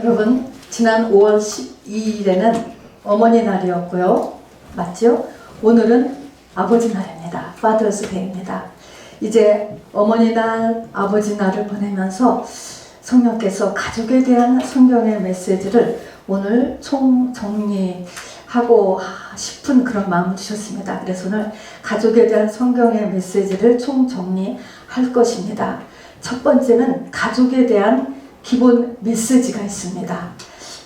여러분, 지난 5월 12일에는 어머니 날이었고요. 맞죠? 오늘은 아버지 날입니다. Father's Day입니다. 이제 어머니 날, 아버지 날을 보내면서 성령께서 가족에 대한 성경의 메시지를 오늘 총정리하고 싶은 그런 마음을 주셨습니다. 그래서 오늘 가족에 대한 성경의 메시지를 총정리할 것입니다. 첫 번째는 가족에 대한 기본 메시지가 있습니다.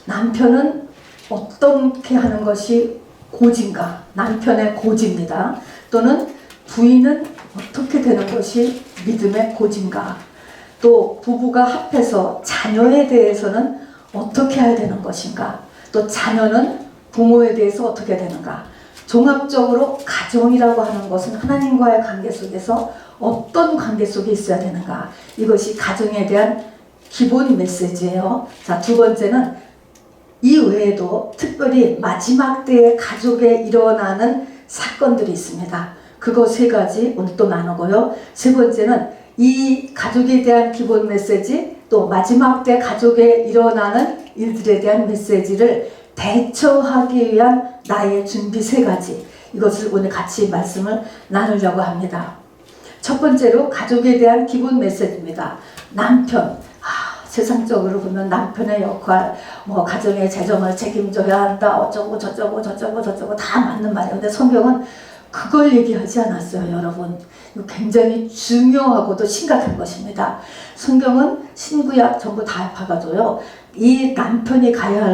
남편은 어떻게 하는 것이 고지인가? 남편의 고지입니다. 또는 부인은 어떻게 되는 것이 믿음의 고지인가? 또 부부가 합해서 자녀에 대해서는 어떻게 해야 되는 것인가? 또 자녀는 부모에 대해서 어떻게 되는가? 종합적으로 가정이라고 하는 것은 하나님과의 관계 속에서 어떤 관계 속에 있어야 되는가? 이것이 가정에 대한 기본 메시지예요. 자, 두 번째는 이 외에도 특별히 마지막 때의 가족에 일어나는 사건들이 있습니다. 그거 세 가지 오늘 또 나누고요. 세 번째는 이 가족에 대한 기본 메시지, 또 마지막 때 가족에 일어나는 일들에 대한 메시지를 대처하기 위한 나의 준비 세 가지, 이것을 오늘 같이 말씀을 나누려고 합니다. 첫 번째로 가족에 대한 기본 메시지입니다. 남편. 세상적으로 보면 남편의 역할, 가정의 재정을 책임져야 한다, 어쩌고 저쩌고 다 맞는 말이에요. 근데 성경은 그걸 얘기하지 않았어요, 여러분. 이거 굉장히 중요하고도 심각한 것입니다. 성경은 신구약 전부 다 봐가지고요, 이 남편이 가야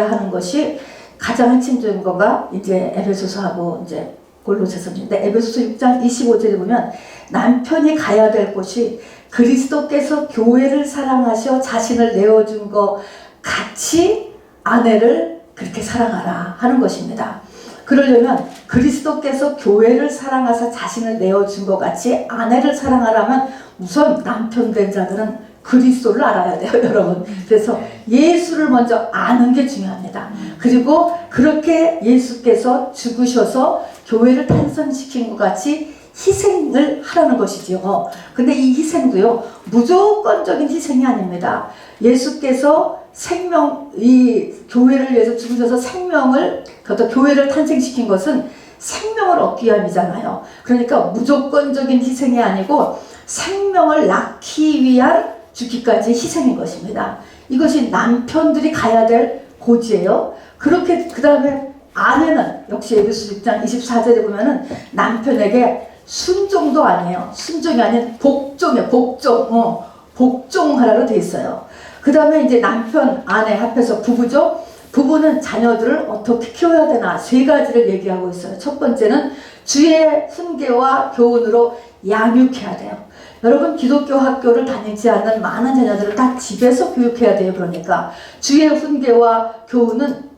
하는 것이 가장 핵심적인 거가 이제 에베소서하고 이제 골로새서인데, 에베소서 6장 25절에 보면 남편이 가야 될 곳이 그리스도께서 교회를 사랑하셔 자신을 내어준 것 같이 아내를 그렇게 사랑하라 하는 것입니다. 그러려면 그리스도께서 교회를 사랑하사 자신을 내어준 것 같이 아내를 사랑하라면 우선 남편 된 자들은 그리스도를 알아야 돼요, 여러분. 그래서 예수를 먼저 아는 게 중요합니다. 그리고 그렇게 예수께서 죽으셔서 교회를 탄생시킨 것 같이 희생을 하라는 것이지요. 근데 이 희생도요, 무조건적인 희생이 아닙니다. 예수께서 이 교회를 위해서 죽으셔서 교회를 탄생시킨 것은 생명을 얻기 위함이잖아요. 그러니까 무조건적인 희생이 아니고 생명을 낳기 위한 죽기까지 희생인 것입니다. 이것이 남편들이 가야 될 고지예요. 그렇게 그 다음에 아내는 역시 에베소 6장 24절에 보면은 남편에게 순종도 아니에요. 순종이 아닌 복종이에요. 복종하라고 돼 있어요. 그 다음에 이제 남편, 아내 합해서 부부죠. 부부는 자녀들을 어떻게 키워야 되나 세 가지를 얘기하고 있어요. 첫 번째는 주의 훈계와 교훈으로 양육해야 돼요. 여러분, 기독교 학교를 다니지 않는 많은 자녀들을 다 집에서 교육해야 돼요. 그러니까 주의 훈계와 교훈은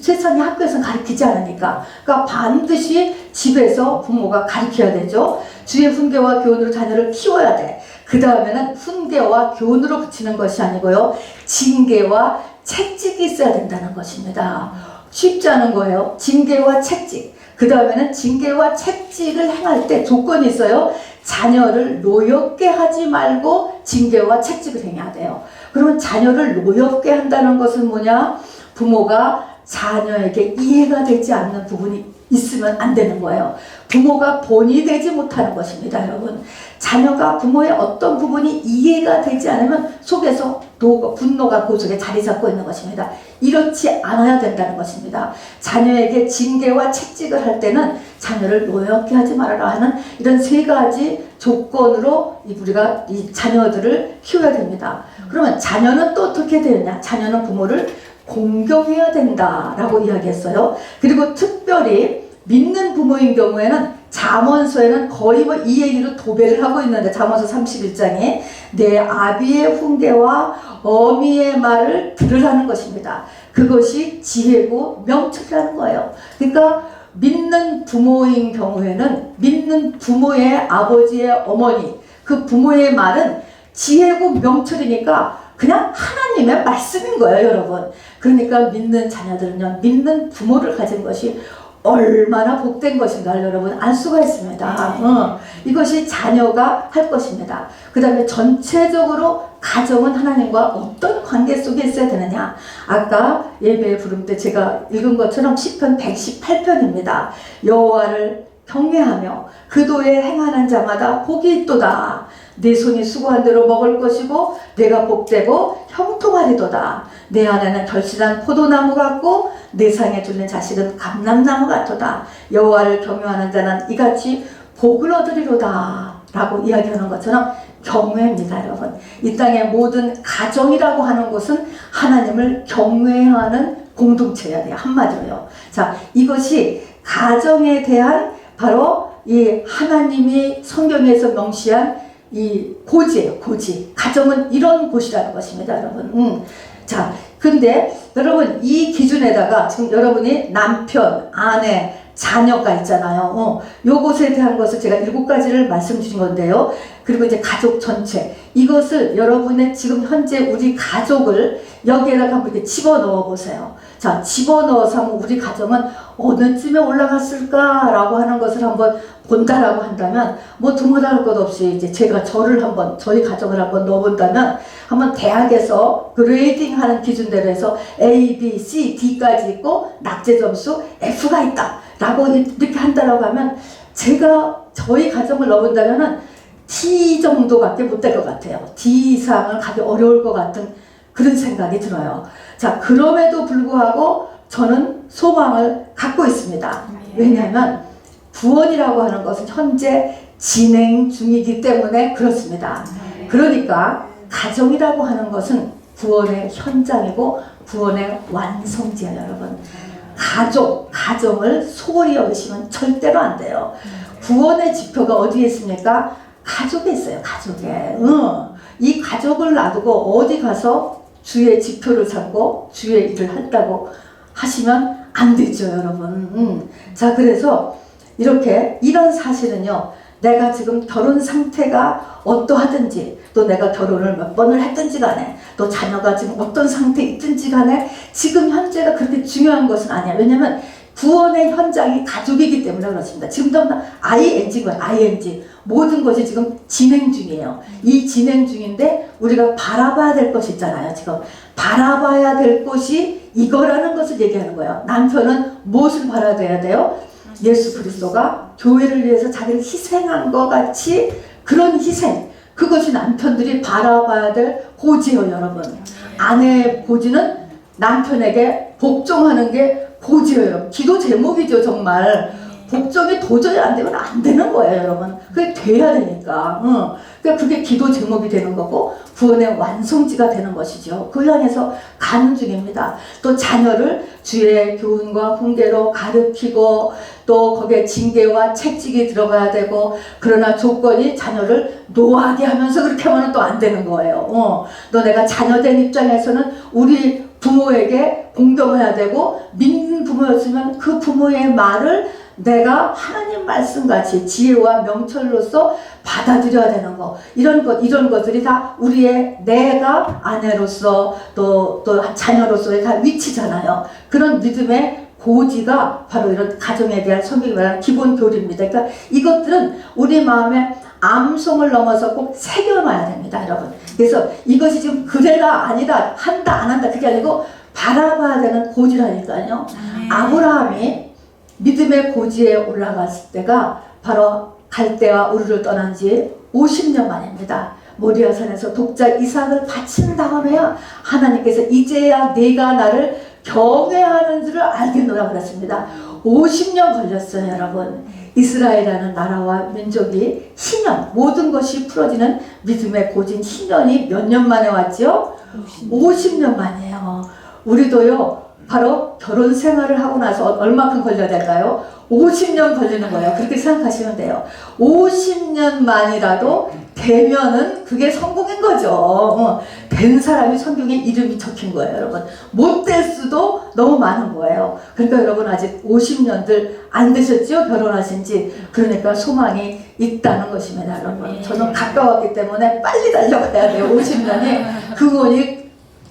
세상의 학교에서는 가르치지 않으니까, 그러니까 반드시 집에서 부모가 가르쳐야 되죠. 주의 훈계와 교훈으로 자녀를 키워야 돼. 그 다음에는 훈계와 교훈으로 그치는 것이 아니고요, 징계와 채찍이 있어야 된다는 것입니다. 쉽지 않은 거예요. 징계와 채찍. 그 다음에는 징계와 채찍을 행할 때 조건이 있어요. 자녀를 노엽게 하지 말고 징계와 채찍을 행해야 돼요. 그러면 자녀를 노엽게 한다는 것은 뭐냐? 부모가 자녀에게 이해가 되지 않는 부분이 있으면 안 되는 거예요. 부모가 본이 되지 못하는 것입니다, 여러분. 자녀가 부모의 어떤 부분이 이해가 되지 않으면 속에서 분노가 그 속에 자리 잡고 있는 것입니다. 이렇지 않아야 된다는 것입니다. 자녀에게 징계와 채찍을 할 때는 자녀를 노엽게 하지 말아라 하는 이런 세 가지 조건으로 우리가 이 자녀들을 키워야 됩니다. 그러면 자녀는 또 어떻게 되느냐? 자녀는 부모를 공경해야 된다라고 이야기했어요. 그리고 특별히 믿는 부모인 경우에는 잠언서에는 거의 이 얘기로 도배를 하고 있는데, 잠언서 31장에 내 아비의 훈계와 어미의 말을 들으라는 것입니다. 그것이 지혜고 명철이라는 거예요. 그러니까 믿는 부모인 경우에는 믿는 부모의 아버지의 어머니, 그 부모의 말은 지혜고 명철이니까 그냥 하나님의 말씀인 거예요, 여러분. 그러니까 믿는 자녀들은요, 믿는 부모를 가진 것이 얼마나 복된 것인가를 여러분 알 수가 있습니다. 이것이 자녀가 할 것입니다. 그 다음에 전체적으로 가정은 하나님과 어떤 관계 속에 있어야 되느냐. 아까 예배 부름 때 제가 읽은 것처럼 시편 118편입니다. 여호와를 경외하며 그도에 행하는 자마다 복이 있도다. 내 손이 수고한 대로 먹을 것이고 내가 복되고 형통하리도다. 내 안에는 결실한 포도나무 같고 내 상에 둘린 자식은 감람나무 같도다. 여호와를 경외하는 자는 이같이 복을 얻으리로다 라고 이야기하는 것처럼 경외입니다. 여러분, 이 땅의 모든 가정이라고 하는 것은 하나님을 경외하는 공동체여야 돼요. 한마디로요. 자, 이것이 가정에 대한 바로 이 하나님이 성경에서 명시한 이 고지예요. 고지. 가정은 이런 곳이라는 것입니다. 여러분. 자, 근데 여러분 이 기준에다가 지금 여러분이 남편, 아내, 자녀가 있잖아요. 요것에 대한 것을 제가 7가지를 말씀드린 건데요. 그리고 이제 가족 전체. 이것을 여러분의 지금 현재 우리 가족을 여기에다가 한번 이렇게 집어넣어 보세요. 자, 집어넣어서 한번 우리 가정은 어느쯤에 올라갔을까라고 하는 것을 한번 본다라고 한다면, 뭐 두모할 것 없이 이제 제가 저희 가정을 한번 넣어본다면, 한번 대학에서 그레이딩 하는 기준대로 해서 A, B, C, D까지 있고 낙제 점수 F가 있다 라고 이렇게 한다라고 하면, 제가 저희 가정을 넣어본다면은 D 정도밖에 못 될 것 같아요. D 이상을 가기 어려울 것 같은 그런 생각이 들어요. 자, 그럼에도 불구하고 저는 소망을 갖고 있습니다. 왜냐하면 구원이라고 하는 것은 현재 진행 중이기 때문에 그렇습니다. 그러니까 가정이라고 하는 것은 구원의 현장이고 구원의 완성지예요, 여러분. 가정을 소홀히 여기시면 절대로 안 돼요. 구원의 지표가 어디에 있습니까? 가족에 있어요. 가족에. 이 가족을 놔두고 어디 가서 주의 지표를 잡고 주의 일을 한다고 하시면 안 되죠, 여러분. 자, 그래서 이런 사실은요, 내가 지금 결혼 상태가 어떠하든지, 또 내가 결혼을 몇 번을 했든지 간에, 또 자녀가 지금 어떤 상태에 있든지 간에 지금 현재가 그렇게 중요한 것은 아니야. 왜냐면 구원의 현장이 가족이기 때문에 그렇습니다. 지금도 ING고요. ING. 모든 것이 지금 진행 중이에요. 이 진행 중인데 우리가 바라봐야 될 것이 있잖아요. 지금 바라봐야 될 것이 이거라는 것을 얘기하는 거예요. 남편은 무엇을 바라봐야 돼요? 예수 그리스도가 교회를 위해서 자기를 희생한 것 같이 그런 희생, 그것이 남편들이 바라봐야 될 고지요, 여러분. 아내의 고지는 남편에게 복종하는 게 고지요, 여러분. 기도 제목이죠, 정말. 복종이 도저히 안 되면 안 되는 거예요, 여러분. 그게 돼야 되니까. 그러니까 그게 기도 제목이 되는 거고 구원의 완성지가 되는 것이죠. 그 향해서 가는 중입니다. 또 자녀를 주의 교훈과 훈계로 가르치고, 또 거기에 징계와 책찍이 들어가야 되고, 그러나 조건이 자녀를 노하게 하면서 그렇게 하면 또 안 되는 거예요. 또 내가 자녀된 입장에서는 우리 부모에게 공경해야 되고, 믿는 부모였으면 그 부모의 말을 내가 하나님 말씀같이 지혜와 명철로서 받아들여야 되는 거, 이런 것들이 다 우리의 내가 아내로서 또 자녀로서의 다 위치잖아요. 그런 믿음의 고지가 바로 이런 가정에 대한 성경이 말하는 기본 교리입니다. 그러니까 이것들은 우리 마음에 암송을 넘어서 꼭 새겨놔야 됩니다, 여러분. 그래서 이것이 지금 그래가 아니라 한다 안 한다 그게 아니고 바라봐야 되는 고지라니까요. 아브라함이 믿음의 고지에 올라갔을 때가 바로 갈대와 우르를 떠난 지 50년 만입니다. 모리아산에서 독자 이삭을 바친 다음에야 하나님께서 이제야 네가 나를 경외하는 줄을 알겠노라 그랬습니다. 50년 걸렸어요, 여러분. 이스라엘이라는 나라와 민족이 희년, 모든 것이 풀어지는 믿음의 고진 희년이 몇 년 만에 왔죠? 50년 만이에요. 우리도요, 바로 결혼 생활을 하고 나서 얼마큼 걸려야 될까요? 50년 걸리는 거예요. 그렇게 생각하시면 돼요. 50년만이라도 되면은 그게 성공인 거죠. 된 사람이 성경에 이름이 적힌 거예요, 여러분. 못 될 수도 너무 많은 거예요. 그러니까 여러분 아직 50년들 안 되셨죠? 결혼하신 지. 그러니까 소망이 있다는 것입니다, 여러분. 저는 가까웠기 때문에 빨리 달려가야 돼요. 50년이. 그분이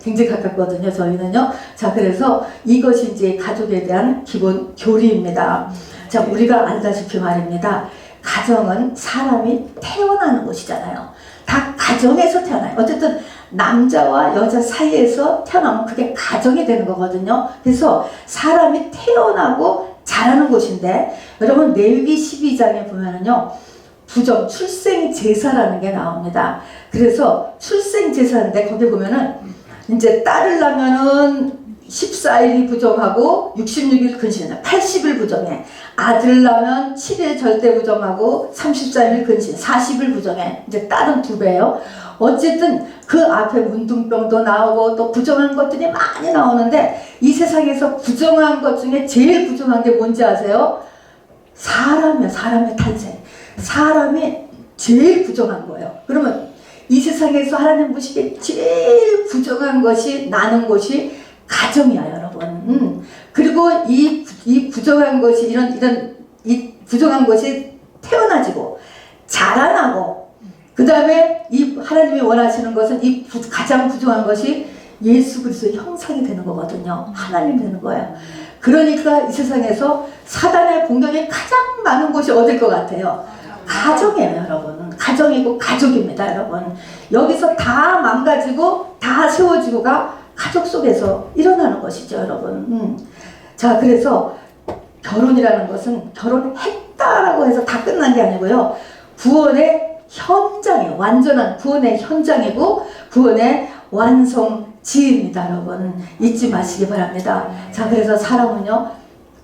굉장히 가깝거든요, 저희는요. 자, 그래서 이것이 이제 가족에 대한 기본 교리입니다. 자, 우리가 알다시피 말입니다. 가정은 사람이 태어나는 곳이잖아요. 다 가정에서 태어나요. 어쨌든 남자와 여자 사이에서 태어나면 그게 가정이 되는 거거든요. 그래서 사람이 태어나고 자라는 곳인데, 여러분 레위기 12장에 보면은요, 부정 출생제사라는 게 나옵니다. 그래서 출생제사인데 거기 보면은 이제 딸을 낳으면은 14일이 부정하고 66일 근신, 80일 부정해. 아들 낳으면 7일 절대 부정하고 33일 근신, 40일 부정해. 이제 딸은 2배예요. 어쨌든 그 앞에 문둥병도 나오고 또 부정한 것들이 많이 나오는데, 이 세상에서 부정한 것 중에 제일 부정한 게 뭔지 아세요? 사람이야. 사람의 탄생. 사람이 제일 부정한 거예요. 그러면 이 세상에서 하나님 보시기에 제일 부정한 것이 나는 곳이 가정이야, 여러분. 그리고 이 부정한 것이 이 부정한 것이 태어나지고 자라나고, 그 다음에 이 하나님이 원하시는 것은 가장 부정한 것이 예수 그리스도의 형상이 되는 거거든요. 하나님 되는 거예요. 그러니까 이 세상에서 사단의 공격이 가장 많은 곳이 어딜 것 같아요? 가정이에요, 여러분. 가정이고 가족입니다, 여러분. 여기서 다 망가지고 다 세워지고가 가족 속에서 일어나는 것이죠, 여러분. 자, 그래서 결혼이라는 것은 결혼했다라고 해서 다 끝난 게 아니고요. 구원의 현장이에요. 완전한 구원의 현장이고 구원의 완성지입니다, 여러분. 잊지 마시기 바랍니다. 자, 그래서 사람은요,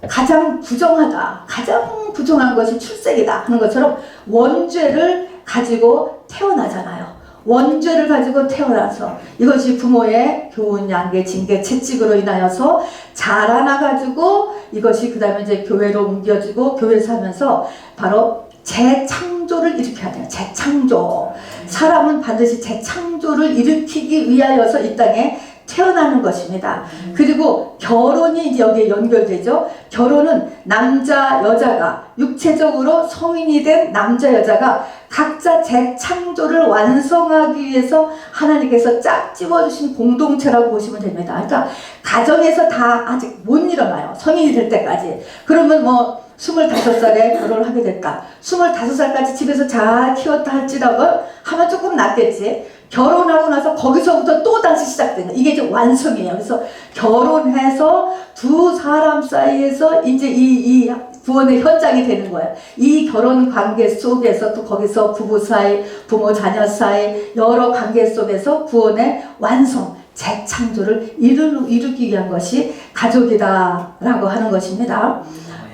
가장 부정하다, 가장 부정한 것이 출생이다 하는 것처럼 원죄를 가지고 태어나잖아요. 원죄를 가지고 태어나서 이것이 부모의 교훈, 양계, 징계, 채찍으로 인하여서 자라나가지고 이것이 그 다음에 이제 교회로 옮겨지고 교회 살면서 바로 재창조를 일으켜야 돼요. 재창조. 사람은 반드시 재창조를 일으키기 위하여서 이 땅에 태어나는 것입니다. 그리고 결혼이 이제 여기에 연결되죠. 결혼은 남자 여자가 육체적으로 성인이 된 남자 여자가 각자 재창조를 완성하기 위해서 하나님께서 짝집어주신 공동체라고 보시면 됩니다. 그러니까 가정에서 다 아직 못 일어나요. 성인이 될 때까지. 그러면 뭐 25살에 결혼을 하게 됐다. 25살까지 집에서 잘 키웠다 할지라도 하면 조금 낫겠지. 결혼하고 나서 거기서부터 또 다시 시작되는, 이게 이제 완성이에요. 그래서 결혼해서 두 사람 사이에서 이제 이 구원의 현장이 되는 거예요. 이 결혼 관계 속에서 또 거기서 부부 사이, 부모 자녀 사이 여러 관계 속에서 구원의 완성, 재창조를 이루기 위한 것이 가족이다라고 하는 것입니다.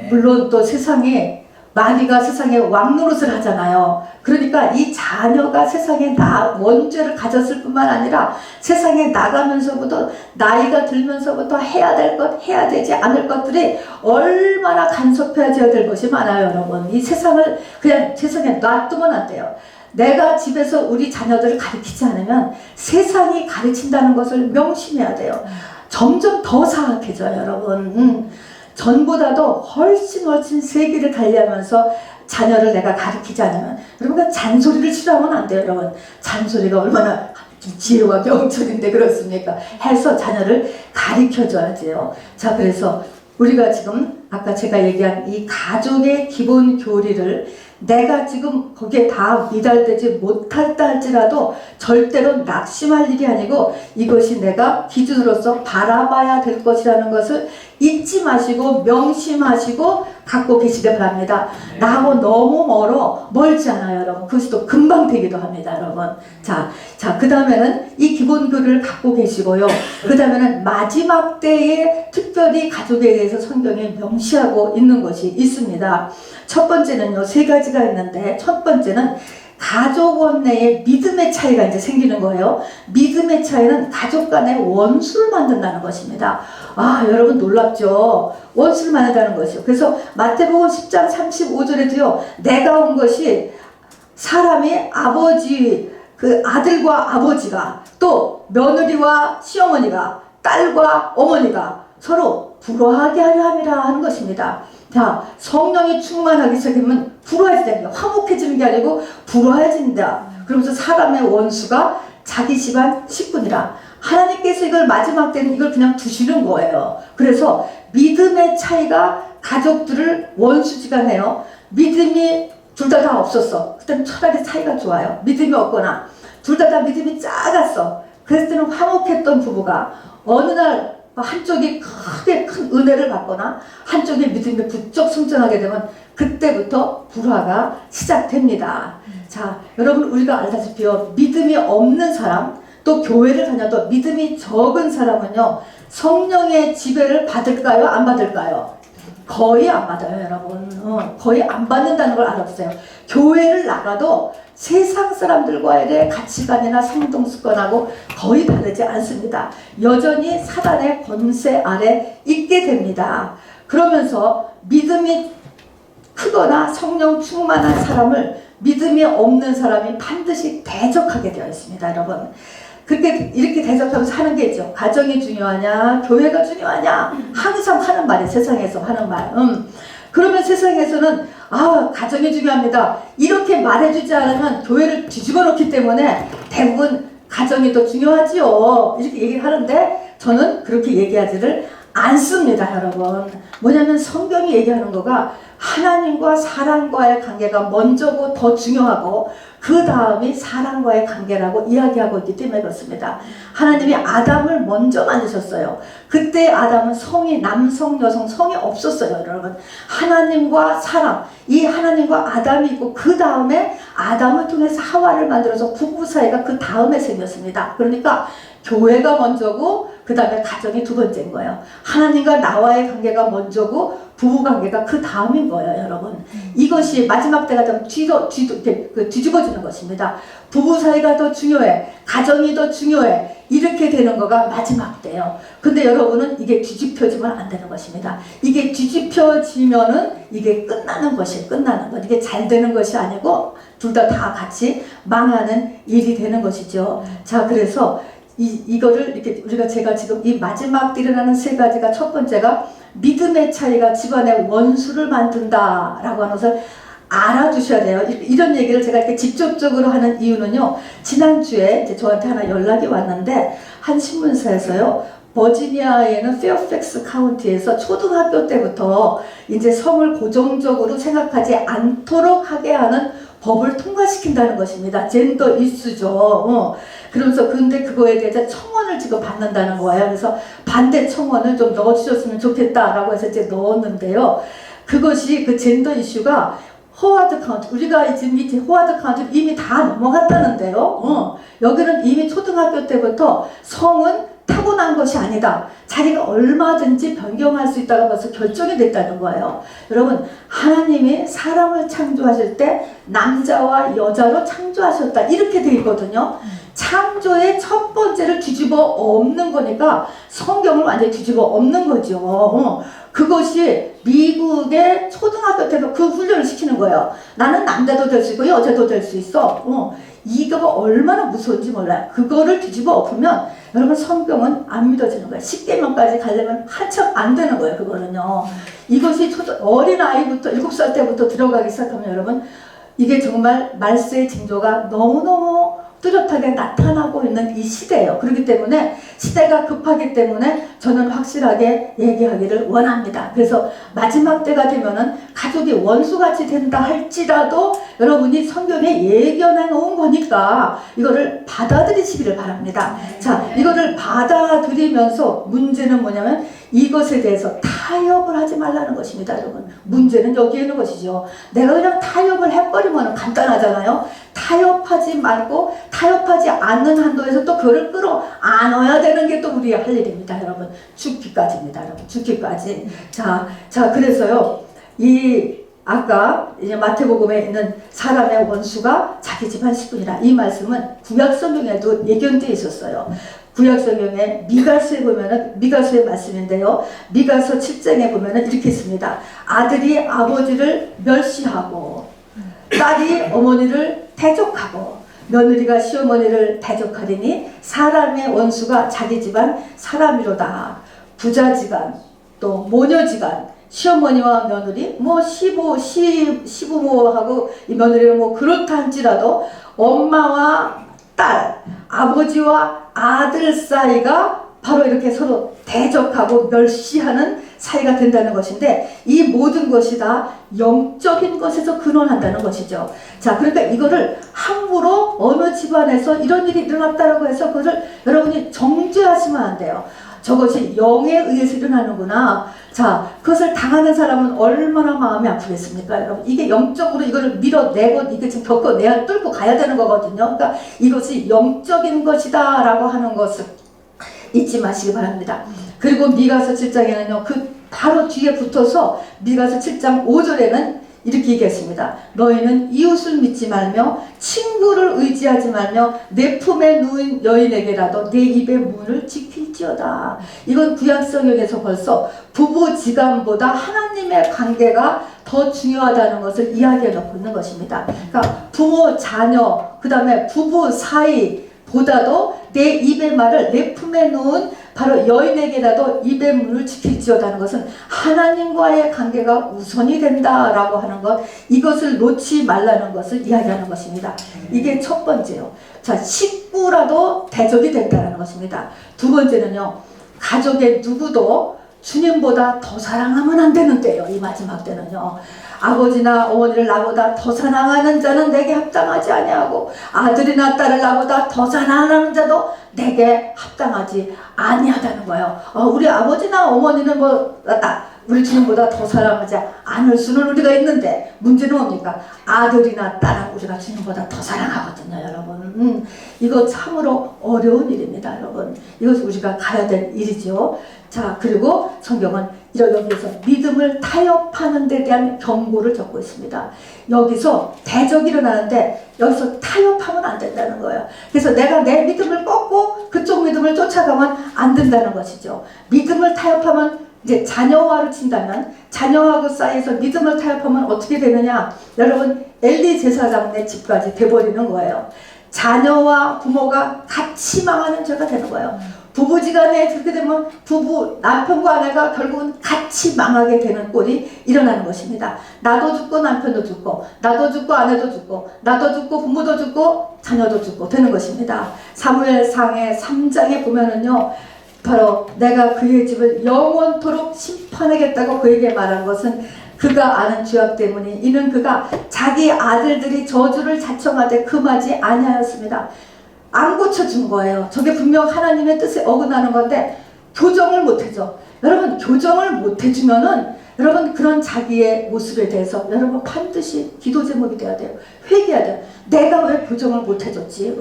물론 또 세상에 마귀가 세상에 왕노릇을 하잖아요. 그러니까 이 자녀가 세상에 원죄를 가졌을 뿐만 아니라 세상에 나가면서부터 나이가 들면서부터 해야 될 것, 해야 되지 않을 것들이 얼마나 간섭해져야 될 것이 많아요, 여러분. 이 세상을 그냥 세상에 놔두면 안 돼요. 내가 집에서 우리 자녀들을 가르치지 않으면 세상이 가르친다는 것을 명심해야 돼요. 점점 더 사악해져요, 여러분. 전보다도 훨씬 세기를 달리하면서 자녀를 내가 가르치지 않으면, 여러분, 잔소리를 싫어하면 안 돼요, 여러분. 잔소리가 얼마나 지혜와 명철인데 그렇습니까? 해서 자녀를 가르쳐줘야 돼요. 자, 그래서 우리가 지금 아까 제가 얘기한 이 가족의 기본 교리를 내가 지금 거기에 다 미달되지 못했다 할지라도 절대로 낙심할 일이 아니고 이것이 내가 기준으로서 바라봐야 될 것이라는 것을 잊지 마시고 명심하시고 갖고 계시길 바랍니다. 나하고 너무 멀지 않아요, 여러분. 그것이 또 금방 되기도 합니다, 여러분. 자, 그 다음에는 이 기본 교리를 갖고 계시고요. 그 다음에는 마지막 때에 특별히 가족에 대해서 성경에 명시하고 있는 것이 있습니다. 첫 번째는요, 3가지가 있는데, 첫 번째는 가족 내에 믿음의 차이가 이제 생기는 거예요. 믿음의 차이는 가족 간의 원수를 만든다는 것입니다. 아, 여러분 놀랍죠? 원수를 만든다는 것이요. 그래서 마태복음 10장 35절에도요, 내가 온 것이 사람이 그 아들과 아버지가 또 며느리와 시어머니가 딸과 어머니가 서로 불화하게 하려 함이라 하는 것입니다. 자, 성령이 충만하기 시작하면 불화해지는 거야. 화목해지는 게 아니고 불화해진다. 그러면서 사람의 원수가 자기 집안 식구니라. 하나님께서 이걸 마지막 때는 이걸 그냥 두시는 거예요. 그래서 믿음의 차이가 가족들을 원수지간해요. 믿음이 둘 다 없었어. 그때는 차라리 차이가 좋아요. 믿음이 없거나 둘 다 믿음이 작았어. 그랬을 때는 화목했던 부부가 어느 날 한쪽이 크게 큰 은혜를 받거나 한쪽이 믿음이 부쩍 성장하게 되면 그때부터 불화가 시작됩니다. 자, 여러분 우리가 알다시피요, 믿음이 없는 사람, 또 교회를 다녀도 믿음이 적은 사람은요, 성령의 지배를 받을까요? 안 받을까요? 거의 안 받아요, 여러분. 거의 안 받는다는 걸 알아보세요. 교회를 나가도 세상 사람들과의 가치관이나 행동습관하고 거의 다르지 않습니다. 여전히 사단의 권세 아래 있게 됩니다. 그러면서 믿음이 크거나 성령 충만한 사람을 믿음이 없는 사람이 반드시 대적하게 되어 있습니다, 여러분. 그렇게 이렇게 대적하면서 하는 게 있죠. 가정이 중요하냐, 교회가 중요하냐, 항상 하는 말이에요. 세상에서 하는 말. 그러면 세상에서는 가정이 중요합니다. 이렇게 말해주지 않으면 교회를 뒤집어 놓기 때문에 대부분 가정이 더 중요하지요. 이렇게 얘기를 하는데 저는 그렇게 얘기하지를 않습니다, 여러분. 뭐냐면 성경이 얘기하는 거가 하나님과 사람과의 관계가 먼저고 더 중요하고 그 다음이 사람과의 관계라고 이야기하고 있기 때문에 그렇습니다. 하나님이 아담을 먼저 만드셨어요. 그때 아담은 성이 남성, 여성 성이 없었어요, 여러분. 하나님과 사람, 이 하나님과 아담이 있고 그 다음에 아담을 통해서 하와를 만들어서 부부 사이가 그 다음에 생겼습니다. 그러니까 교회가 먼저고 그 다음에 가정이 두 번째인 거예요. 하나님과 나와의 관계가 먼저고 부부 관계가 그 다음인 거예요, 여러분. 이것이 마지막 때가 되면 뒤집어지는 것입니다. 부부 사이가 더 중요해, 가정이 더 중요해, 이렇게 되는 거가 마지막 때예요. 근데 여러분은 이게 뒤집혀지면 안 되는 것입니다. 이게 뒤집혀지면은 이게 끝나는 것이에요. 끝나는 것. 이게 잘 되는 것이 아니고 둘 다 같이 망하는 일이 되는 것이죠. 자, 그래서 이거를 이렇게 제가 지금 이 마지막 일어나는 세 가지가, 첫 번째가 믿음의 차이가 집안의 원수를 만든다라고 하는 것을 알아두셔야 돼요. 이런 얘기를 제가 이렇게 직접적으로 하는 이유는요, 지난주에 이제 저한테 하나 연락이 왔는데 한 신문사에서요, 버지니아에는 페어팩스 카운티에서 초등학교 때부터 이제 성을 고정적으로 생각하지 않도록 하게 하는 법을 통과시킨다는 것입니다. 젠더 이슈죠. 그러면서 근데 그거에 대해서 청원을 지금 받는다는 거예요. 그래서 반대 청원을 좀 넣어주셨으면 좋겠다라고 해서 이제 넣었는데요. 그것이 그 젠더 이슈가 호와드 카운티, 우리가 지금 이 호와드 카운티 이미 다 넘어갔다는데요. 여기는 이미 초등학교 때부터 성은 타고난 것이 아니다. 자기가 얼마든지 변경할 수 있다고 벌써 결정이 됐다는 거예요. 여러분, 하나님이 사람을 창조하실 때 남자와 여자로 창조하셨다, 이렇게 돼 있거든요. 창조의 첫 번째를 뒤집어 엎는 거니까 성경을 완전히 뒤집어 엎는 거죠. 그것이 미국의 초등학교 때도 그 훈련을 시키는 거예요. 나는 남자도 될 수 있고 여자도 될 수 있어. 이거가 얼마나 무서운지 몰라요. 그거를 뒤집어 엎으면 여러분 성경은 안 믿어지는 거예요. 10계명까지 가려면 한참 안 되는 거예요. 그거는요. 이것이 어린아이부터 7살 때부터 들어가기 시작하면 여러분 이게 정말 말세의 징조가 너무너무 뚜렷하게 나타나고 있는 이 시대예요. 그렇기 때문에 시대가 급하기 때문에 저는 확실하게 얘기하기를 원합니다. 그래서 마지막 때가 되면은 가족이 원수같이 된다 할지라도 여러분이 성경에 예견해 놓은 거니까 이거를 받아들이시기를 바랍니다. 자, 이거를 받아들이면서 문제는 뭐냐면 이것에 대해서 타협을 하지 말라는 것입니다, 여러분. 문제는 여기에 있는 것이죠. 내가 그냥 타협을 해버리면 간단하잖아요. 타협하지 말고 타협하지 않는 한도에서 또 그걸 끌어안아야 되는 게 또 우리의 할 일입니다, 여러분. 죽기까지입니다, 여러분. 죽기까지. 자, 그래서요, 아까 이제 마태복음에 있는 사람의 원수가 자기 집안 식구니라, 이 말씀은 구약 성경에도 예견되어 있었어요. 구약 성경에 미가서에 보면은, 미가서의 말씀인데요, 미가서 7장에 보면은 이렇게 있습니다. 아들이 아버지를 멸시하고 딸이 어머니를 대적하고 며느리가 시어머니를 대적하리니 사람의 원수가 자기 집안 사람이로다. 부자지간 또 모녀지간 시어머니와 며느리 시부모하고 이 며느리는 그렇다 할지라도 엄마와 딸, 아버지와 아들 사이가 바로 이렇게 서로 대적하고 멸시하는 사이가 된다는 것인데, 이 모든 것이 다 영적인 것에서 근원한다는 것이죠. 자, 그러니까 이거를 함부로 어느 집안에서 이런 일이 일어났다고 해서 그것을 여러분이 정죄하시면 안 돼요. 저것이 영에 의해서 일어나는구나. 자, 그것을 당하는 사람은 얼마나 마음이 아프겠습니까, 여러분? 이게 영적으로 이거를 밀어내고 이게 지금 겪어내야 뚫고 가야 되는 거거든요. 그러니까 이것이 영적인 것이다라고 하는 것을 잊지 마시기 바랍니다. 그리고 미가서 7장에는요, 그 바로 뒤에 붙어서 미가서 7장 5절에는 이렇게 얘기했습니다. 너희는 이웃을 믿지 말며 친구를 의지하지 말며 내 품에 누운 여인에게라도 내 입의 문을 지킬지어다. 이건 구약성경에서 벌써 부부지간보다 하나님의 관계가 더 중요하다는 것을 이야기해 놓고 있는 것입니다. 그러니까 부모, 자녀, 그 다음에 부부 사이 보다도 내 입의 말을 내 품에 놓은 바로 여인에게라도 입의 문을 지킬지어다는 것은 하나님과의 관계가 우선이 된다라고 하는 것, 이것을 놓지 말라는 것을 이야기하는 것입니다. 이게 첫 번째요. 자, 식구라도 대적이 된다는 것입니다. 두 번째는요, 가족의 누구도 주님보다 더 사랑하면 안 되는 때요. 이 마지막 때는요. 아버지나 어머니를 나보다 더 사랑하는 자는 내게 합당하지 아니하고 아들이나 딸을 나보다 더 사랑하는 자도 내게 합당하지 아니하다는 거예요. 우리 아버지나 어머니는 우리 주님보다 더 사랑하지 않을 수는 우리가 있는데, 문제는 뭡니까? 아들이나 딸은 우리가 주님보다 더 사랑하거든요, 여러분. 이거 참으로 어려운 일입니다, 여러분. 이것을 우리가 가야 될 일이죠. 자, 그리고 성경은 여기에서 믿음을 타협하는 데 대한 경고를 적고 있습니다. 여기서 대적이 일어나는데 여기서 타협하면 안 된다는 거예요. 그래서 내가 내 믿음을 꺾고 그쪽 믿음을 쫓아가면 안 된다는 것이죠. 믿음을 타협하면 이제 자녀와를 친다면, 자녀하고 사이에서 믿음을 타협하면 어떻게 되느냐? 여러분, 엘리 제사장네 집까지 돼버리는 거예요. 자녀와 부모가 같이 망하는 죄가 되는 거예요. 부부지간에 그렇게 되면 남편과 아내가 결국은 같이 망하게 되는 꼴이 일어나는 것입니다. 나도 죽고 남편도 죽고, 나도 죽고 아내도 죽고, 나도 죽고 부모도 죽고 자녀도 죽고 되는 것입니다. 사무엘상의 3장에 보면은요, 바로 내가 그의 집을 영원토록 심판하겠다고 그에게 말한 것은 그가 아는 죄악 때문에, 이는 그가 자기 아들들이 저주를 자청하되 금하지 아니하였습니다. 안 고쳐준 거예요. 저게 분명 하나님의 뜻에 어긋나는 건데 교정을 못해줘. 여러분, 교정을 못해주면은 여러분, 그런 자기의 모습에 대해서 여러분 반드시 기도 제목이 돼야 돼요. 회개해야 돼요. 내가 왜 교정을 못해줬지?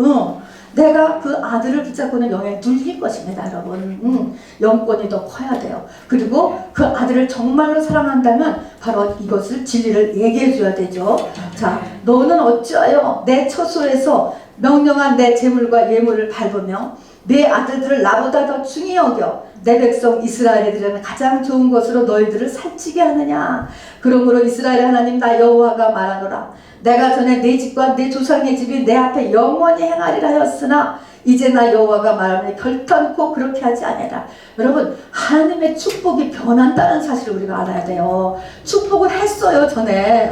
내가 그 아들을 붙잡고는 영에 눌린 것입니다, 여러분. 영권이 더 커야 돼요. 그리고 그 아들을 정말로 사랑한다면 바로 이것을, 진리를 얘기해 줘야 되죠. 자, 너는 어찌하여 내 처소에서 명령한 내 재물과 예물을 밟으며 내 아들들을 나보다 더 중히 여겨 내 백성 이스라엘에게는 가장 좋은 것으로 너희들을 살찌게 하느냐? 그러므로 이스라엘 하나님 나 여호와가 말하노라. 내가 전에 내 집과 내 조상의 집이 내 앞에 영원히 행하리라 하였으나 이제 나 여호와가 말하노니 결단코 그렇게 하지 아니하라. 여러분, 하나님의 축복이 변한다는 사실을 우리가 알아야 돼요. 축복을 했어요, 전에.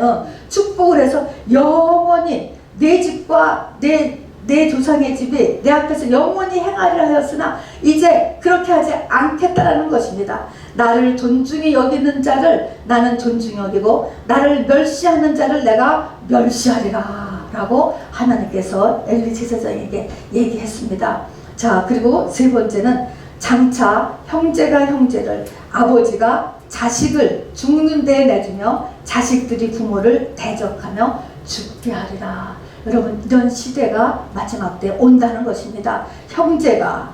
축복을 해서 영원히 내 집과 내 조상의 집이 내 앞에서 영원히 행하리라 하였으나 이제 그렇게 하지 않겠다라는 것입니다. 나를 존중히 여기는 자를 나는 존중히 여기고 나를 멸시하는 자를 내가 멸시하리라 라고 하나님께서 엘리 제사장에게 얘기했습니다. 자, 그리고 세 번째는 장차 형제가 형제를, 아버지가 자식을 죽는 데에 내주며 자식들이 부모를 대적하며 죽게 하리라. 여러분, 이런 시대가 마지막 때 온다는 것입니다. 형제가,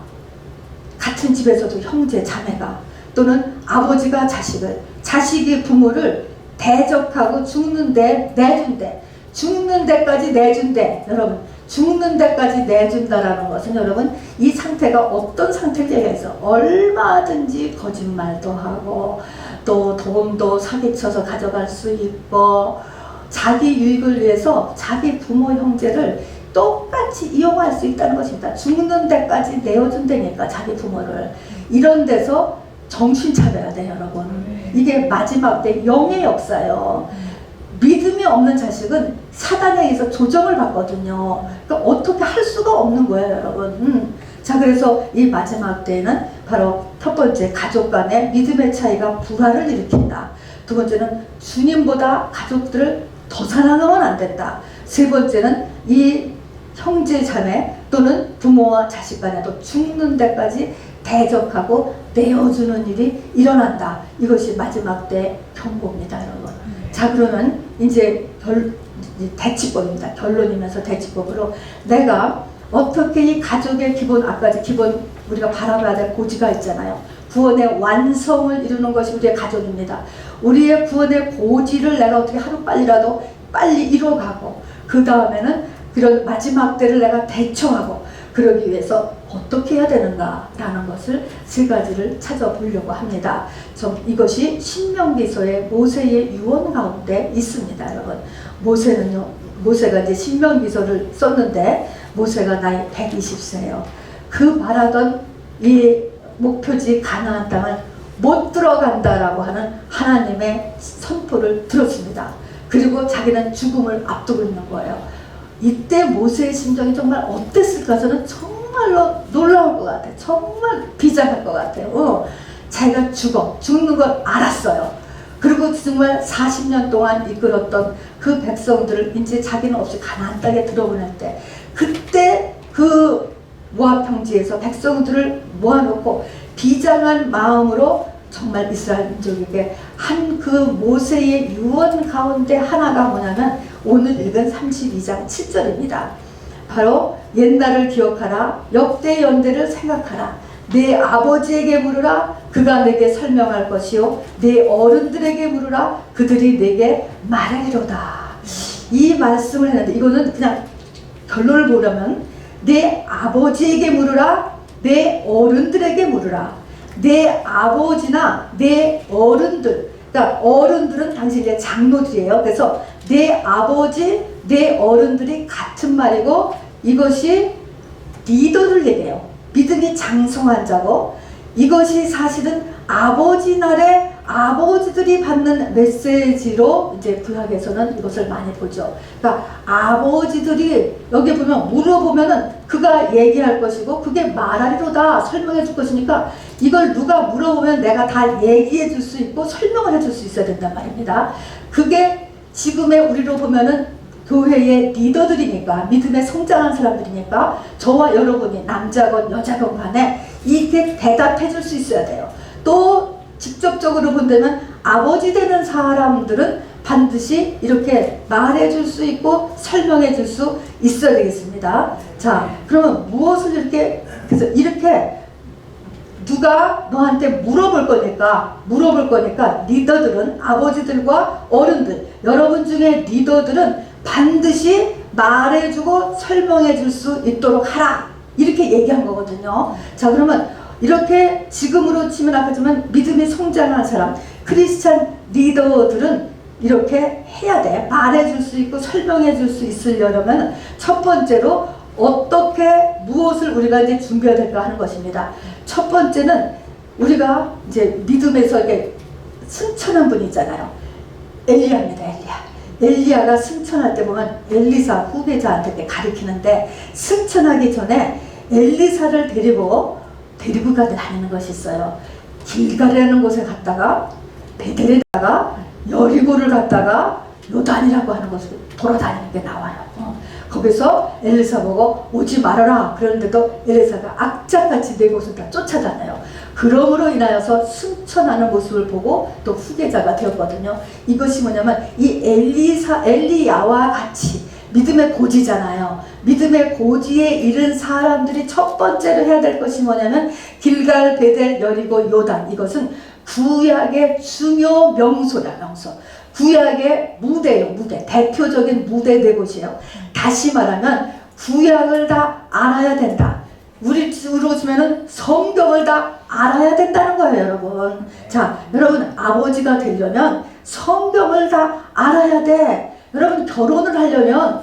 같은 집에서도 형제, 자매가, 또는 아버지가 자식을, 자식이 부모를 대적하고 죽는 데 내준대. 죽는 데까지 내준대. 여러분, 죽는 데까지 내준다라는 것은 여러분, 이 상태가 어떤 상태인지에 대해서 얼마든지 거짓말도 하고 또 돈도 사기쳐서 가져갈 수 있고 자기 유익을 위해서 자기 부모 형제를 똑같이 이용할 수 있다는 것입니다. 죽는 데까지 내어준다니까, 자기 부모를. 이런 데서 정신 차려야 돼요, 여러분. 이게 마지막 때 영의 역사예요. 믿음이 없는 자식은 사단에 의해서 조정을 받거든요. 그러니까 어떻게 할 수가 없는 거예요, 여러분. 자, 그래서 이 마지막 때에는 바로 첫 번째, 가족 간의 믿음의 차이가 불화를 일으킨다. 두 번째는 주님보다 가족들을 더 사랑하면 안 된다. 세 번째는 이 형제 자매 또는 부모와 자식 간에도 죽는 데까지 대적하고 내어주는 일이 일어난다. 이것이 마지막 때 경고입니다, 여러분. 자, 그러면 이제 대치법입니다. 결론이면서 대치법으로 내가 어떻게 이 가족의 기본, 아까 기본 우리가 바라봐야 될 고지가 있잖아요. 구원의 완성을 이루는 것이 우리의 가족입니다. 우리의 구원의 고지를 내가 어떻게 하루빨리라도 빨리 이뤄가고, 그 다음에는 그런 마지막 때를 내가 대처하고, 그러기 위해서 어떻게 해야 되는가라는 것을 세 가지를 찾아보려고 합니다. 이것이 신명기서의 모세의 유언 가운데 있습니다, 여러분. 모세가 이제 신명기서를 썼는데, 모세가 나이 120세예요. 그 말하던 이 목표지 가나안 땅을 못 들어간다라고 하는 하나님의 선포를 들었습니다. 그리고 자기는 죽음을 앞두고 있는 거예요. 이때 모세의 심정이 정말 어땠을까? 저는 정말로 놀라울 것 같아요. 정말 비장할 것 같아요. 자기가 죽는 걸 알았어요. 그리고 정말 40년 동안 이끌었던 그 백성들을 이제 자기는 없이 가나안 땅에 들어보낼 때, 그때 그 모압 평지에서 백성들을 모아놓고 비장한 마음으로 정말 이스라엘 민족에게 한 그 모세의 유언 가운데 하나가 뭐냐면 오늘 읽은 32장 7절입니다. 바로 옛날을 기억하라, 역대 연대를 생각하라, 내 아버지에게 물으라, 그가 내게 설명할 것이요, 내 어른들에게 물으라, 그들이 내게 말하리로다. 이 말씀을 했는데, 이거는 그냥 결론을 보려면 내 아버지에게 물으라, 내 어른들에게 물으라. 내 아버지나 내 어른들, 그러니까 어른들은 당신의 장로들이에요. 그래서 내 아버지, 내 어른들이 같은 말이고, 이것이 리더를 얘기해요. 믿음이 장성한 자고, 이것이 사실은 아버지 날에 아버지들이 받는 메시지로 이제 구약에서는 이것을 많이 보죠. 그러니까 아버지들이 여기 보면 물어보면은 그가 얘기할 것이고, 그게 말하리로다, 설명해 줄 것이니까 이걸 누가 물어보면 내가 다 얘기해 줄 수 있고 설명을 해 줄 수 있어야 된단 말입니다. 그게 지금의 우리로 보면은 교회의 리더들이니까, 믿음에 성장한 사람들이니까, 저와 여러분이 남자건 여자건 간에 이렇게 대답해 줄 수 있어야 돼요. 또 직접적으로 본다면 아버지 되는 사람들은 반드시 이렇게 말해 줄 수 있고 설명해 줄 수 있어야 되겠습니다. 자, 그러면 무엇을 그래서 이렇게 누가 너한테 물어볼 거니까 리더들은, 아버지들과 어른들, 여러분 중에 리더들은 반드시 말해주고 설명해 줄 수 있도록 하라, 이렇게 얘기한 거거든요. 자, 그러면 이렇게 지금으로 치면 아까지만 믿음이 성장한 사람, 크리스찬 리더들은 이렇게 해야 돼. 말해줄 수 있고 설명해 줄 수 있으려면 첫 번째로 어떻게 무엇을 우리가 이제 준비해야 될까 하는 것입니다. 첫 번째는 우리가 이제 믿음에서 이게 승천한 분이 있잖아요. 엘리야입니다. 엘리야가 승천할 때 보면 엘리사 후계자한테 가리키는데, 승천하기 전에 엘리사를 데리고 다니는 것이 있어요. 길갈이라는 곳에 갔다가 베델에다가 여리고를 갔다가 요단이라고 하는 곳을 돌아다니는 게 나와요. 거기서 엘리사 보고 오지 말아라 그런데도 엘리사가 악장같이 네 곳을 다 쫓아다녀요. 그러므로 인하여서 승천하는 모습을 보고 또 후계자가 되었거든요. 이것이 뭐냐면 이 엘리야와 같이 믿음의 고지잖아요. 믿음의 고지에 이른 사람들이 첫 번째로 해야 될 것이 뭐냐면 길갈, 베델, 여리고, 요단, 이것은 구약의 중요 명소다, 명소. 구약의 무대예요, 무대. 대표적인 무대 네 곳이에요. 다시 말하면 구약을 다 알아야 된다. 우리로 치면은 성경을 다 알아야 된다는 거예요, 여러분. 자, 여러분 아버지가 되려면 성경을 다 알아야 돼. 여러분 결혼을 하려면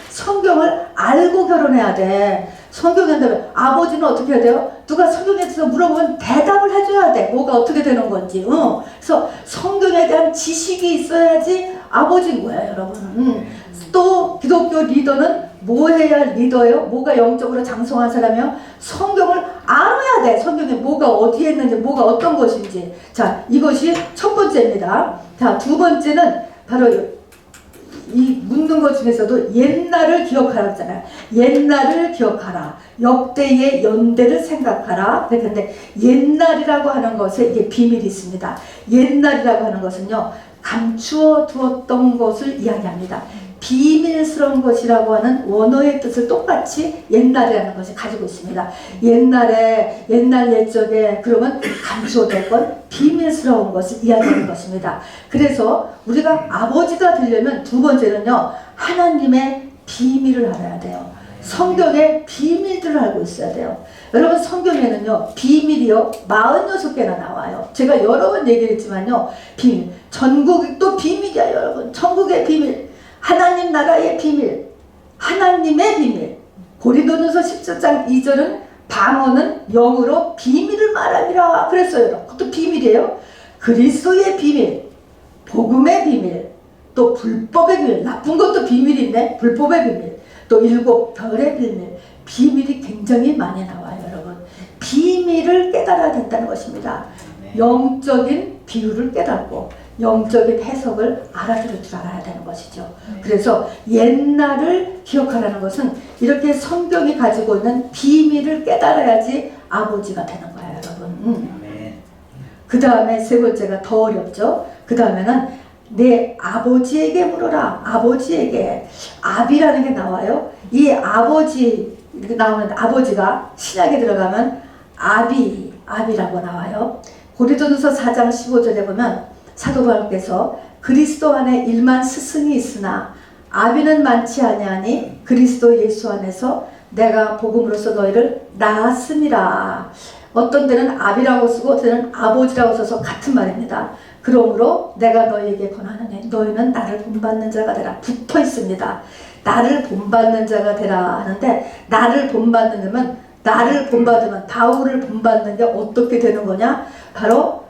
성경을 알고 결혼해야 돼. 성경이 한다면 아버지는 어떻게 해야 돼요? 누가 성경에 대해서 물어보면 대답을 해줘야 돼. 뭐가 어떻게 되는 건지. 그래서 성경에 대한 지식이 있어야지 아버지인 거야, 여러분. 또 기독교 리더는 뭐 해야 리더예요? 뭐가 영적으로 장성한 사람이요? 성경을 알아야 돼. 성경에 뭐가 어디에 있는지, 뭐가 어떤 것인지. 자, 이것이 첫 번째입니다. 자, 두 번째는 바로 이 묻는 것 중에서도 옛날을 기억하라 했잖아요. 옛날을 기억하라. 역대의 연대를 생각하라. 그런데 옛날이라고 하는 것에 이게 비밀이 있습니다. 옛날이라고 하는 것은요, 감추어 두었던 것을 이야기합니다. 비밀스러운 것이라고 하는 원어의 뜻을 똑같이 옛날이라는 것이 가지고 있습니다. 옛날에, 옛날 옛적에, 그러면 감추어뒀건 비밀스러운 것을 이야기하는 것입니다. 그래서 우리가 아버지가 되려면 두 번째는요, 하나님의 비밀을 알아야 돼요. 성경의 비밀들을 알고 있어야 돼요. 여러분, 성경에는요, 비밀이요 46개나 나와요. 제가 여러 번 얘기했지만요, 비밀, 전국도 비밀이야. 여러분, 천국의 비밀, 하나님 나라의 비밀, 하나님의 비밀. 고린도전서 14장 2절은 방언은 영으로 비밀을 말하리라 그랬어요. 그것도 비밀이에요. 그리스도의 비밀, 복음의 비밀, 또 불법의 비밀, 나쁜 것도 비밀인데 불법의 비밀, 또 7별의 비밀, 비밀이 굉장히 많이 나와요. 여러분, 비밀을 깨달아야 된다는 것입니다. 영적인 비유를 깨닫고 영적인 해석을 알아들을 줄 알아야 되는 것이죠. 그래서 옛날을 기억하라는 것은 이렇게 성경이 가지고 있는 비밀을 깨달아야지 아버지가 되는 거예요, 여러분. 그 다음에 세 번째가 더 어렵죠. 그 다음에는 내 아버지에게 물어라. 아버지에게. 아비라는 게 나와요. 이 아버지, 이렇게 나오는 아버지가 신약에 들어가면 아비라고 나와요. 고린도전서 4장 15절에 보면 사도 바울께서 그리스도 안에 1만 스승이 있으나 아비는 많지 아니하니 그리스도 예수 안에서 내가 복음으로써 너희를 낳았음이라. 어떤 데는 아비라고 쓰고 어떤 데는 아버지라고 써서 같은 말입니다. 그러므로 내가 너희에게 권하노니 너희는 나를 본받는 자가 되라. 붙어 있습니다. 나를 본받는 자가 되라 하는데, 나를 본받는 나를 본받으면, 바울을 본받는 게 어떻게 되는 거냐? 바로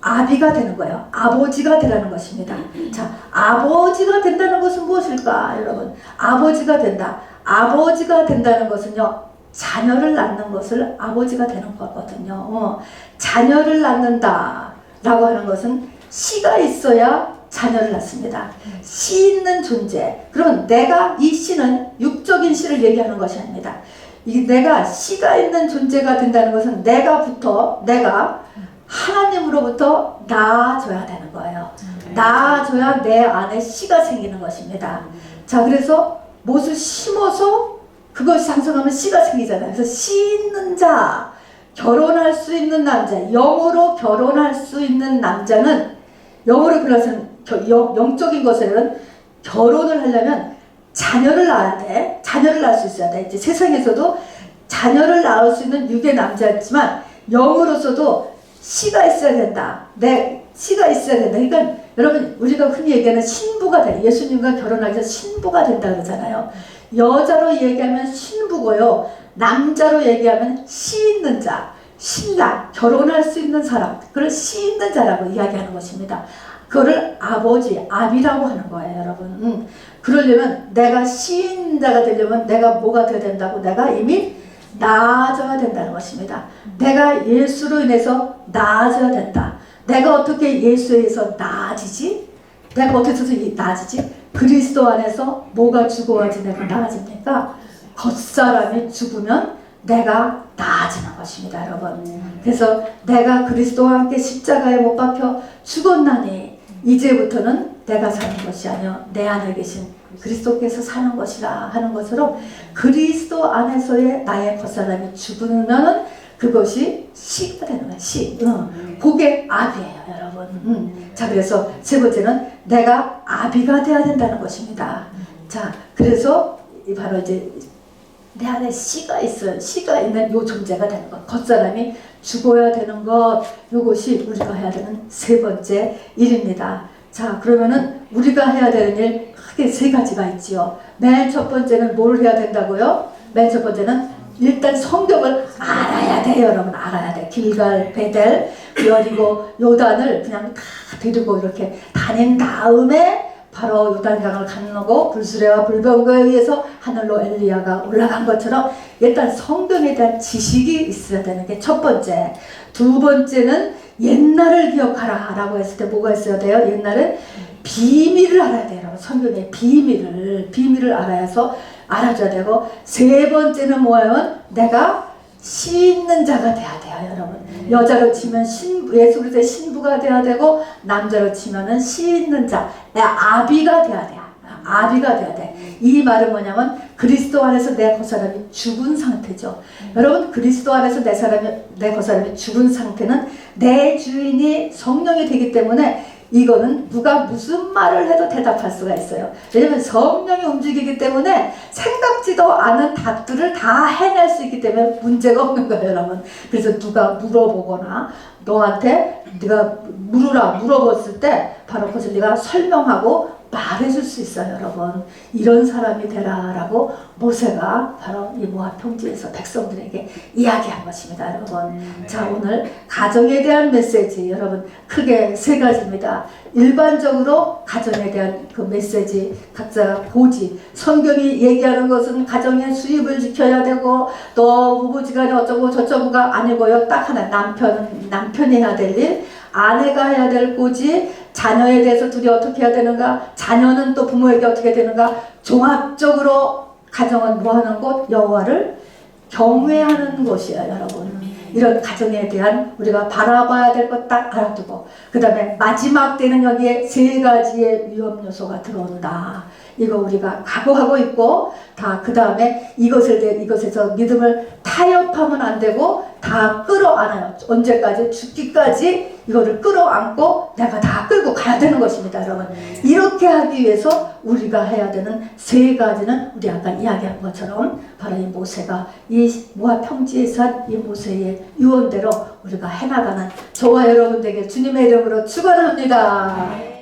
아비가 되는 거예요. 아버지가 되라는 것입니다. 자, 아버지가 된다는 것은 무엇일까, 여러분? 아버지가 된다. 아버지가 된다는 것은요, 자녀를 낳는 것을 아버지가 되는 거거든요. 자녀를 낳는다 라고 하는 것은 씨가 있어야 자녀를 낳습니다. 씨 있는 존재. 그럼 내가, 이 씨는 육적인 씨를 얘기하는 것이 아닙니다. 내가 씨가 있는 존재가 된다는 것은 내가 하나님으로부터 나아져야 되는 거예요. 나아져야 내 안에 씨가 생기는 것입니다. 자, 그래서 무엇을 심어서 그것이 장성하면 씨가 생기잖아요. 그래서 씨 있는 자, 결혼할 수 있는 남자, 영으로 결혼할 수 있는 남자는, 영으로 결혼하는 영적인 것에는 결혼을 하려면 자녀를 낳아야 돼. 자녀를 낳을 수 있어야 돼. 이제 세상에서도 자녀를 낳을 수 있는 육의 남자였지만 영으로서도 씨가 있어야 된다. 씨가 있어야 된다. 그러니까 여러분, 우리가 흔히 얘기하는 신부가 돼. 예수님과 결혼하기 전 신부가 된다 그러잖아요. 여자로 얘기하면 신부고요. 남자로 얘기하면 씨 있는 자, 신랑, 결혼할 수 있는 사람, 그걸 씨 있는 자라고 이야기하는 것입니다. 그거를 아버지, 아비라고 하는 거예요, 여러분. 그러려면 내가 씨 있는 자가 되려면 내가 뭐가 되어야 된다고? 내가 이미 나아져야 된다는 것입니다. 내가 예수로 인해서 나아져야 된다. 내가 어떻게 예수에 의해서 나아지지? 내가 어떻게 해서 나아지지? 그리스도 안에서 뭐가 죽어야지 내가 나아집니까? 겉사람이 죽으면 내가 나아지는 것입니다, 여러분. 그래서 내가 그리스도와 함께 십자가에 못 박혀 죽었나니 이제부터는 내가 사는 것이 아니요 내 안에 계신 그리스도께서 사는 것이라 하는 것처럼, 그리스도 안에서의 나의 겉사람이 죽으면 그것이 씨가 되는 거야. 씨. 그게 아비예요, 여러분. 자, 그래서 세 번째는 내가 아비가 되어야 된다는 것입니다. 자, 그래서 바로 이제 내 안에 씨가 있어요. 씨가 있는 요 존재가 되는 것. 겉사람이 죽어야 되는 것. 요것이 우리가 해야 되는 세 번째 일입니다. 자, 그러면은 우리가 해야 되는 일 크게 세 가지가 있지요. 맨 첫 번째는 뭘 해야 된다고요? 맨 첫 번째는 일단 성경을 알아야 돼요, 여러분. 알아야 돼. 길갈, 베델, 여리고, 요단을 그냥 다 데리고 이렇게 다닌 다음에 바로 요단강을 건너고 불수레와 불병거에 의해서 하늘로 엘리야가 올라간 것처럼 일단 성경에 대한 지식이 있어야 되는 게 첫 번째. 두 번째는 옛날을 기억하라 라고 했을 때 뭐가 있어야 돼요? 옛날에 비밀을 알아야 돼요. 성경의 비밀을 알아줘야 되고, 세 번째는 뭐예요? 내가 씻는 자가 돼야 돼요, 여러분. 여자로 치면 예수 그리스도의 신부가 돼야 되고, 남자로 치면은 씻는 자, 아비가 돼야 돼요. 아비가 돼야 돼. 이 말은 뭐냐면 그리스도 안에서 내 겉사람이 죽은 상태죠. 여러분, 그리스도 안에서 내 겉사람이 죽은 상태는 내 주인이 성령이 되기 때문에 이거는 누가 무슨 말을 해도 대답할 수가 있어요. 왜냐면 성령이 움직이기 때문에 생각지도 않은 답들을 다 해낼 수 있기 때문에 문제가 없는 거예요, 여러분. 그래서 누가 물어보거나 너한테 네가 물어봤을 때 바로 그것을 네가 설명하고 말해줄 수 있어요, 여러분. 이런 사람이 되라라고 모세가 바로 이 모압 평지에서 백성들에게 이야기한 것입니다, 여러분. 자, 오늘 가정에 대한 메시지, 여러분, 크게 세 가지입니다. 일반적으로 가정에 대한 그 메시지 각자 보지. 성경이 얘기하는 것은 가정의 수입을 지켜야 되고 또 부부지간에 어쩌고 저쩌고가 아니고요. 딱 하나, 남편이 해야 될 일, 아내가 해야 될 고지, 자녀에 대해서 둘이 어떻게 해야 되는가, 자녀는 또 부모에게 어떻게 되는가, 종합적으로 가정은 뭐하는 곳? 여호와를 경외하는 곳이에요, 여러분. 이런 가정에 대한 우리가 바라봐야 될 것 딱 알아두고, 그 다음에 마지막 때는 여기에 세 가지의 위험 요소가 들어온다. 이거 우리가 각오하고 있고, 다 그 다음에 이것에서 믿음을 타협하면 안 되고 다 끌어안아요. 언제까지? 죽기까지 이거를 끌어안고 내가 다 끌고 가야 되는 것입니다, 여러분. 이렇게 하기 위해서 우리가 해야 되는 세 가지는 우리 아까 이야기한 것처럼 바로 이 모세가 이 모압 평지에서 한 이 모세의 유언대로 우리가 해나가는 저와 여러분 되게 주님의 이름으로 축원합니다.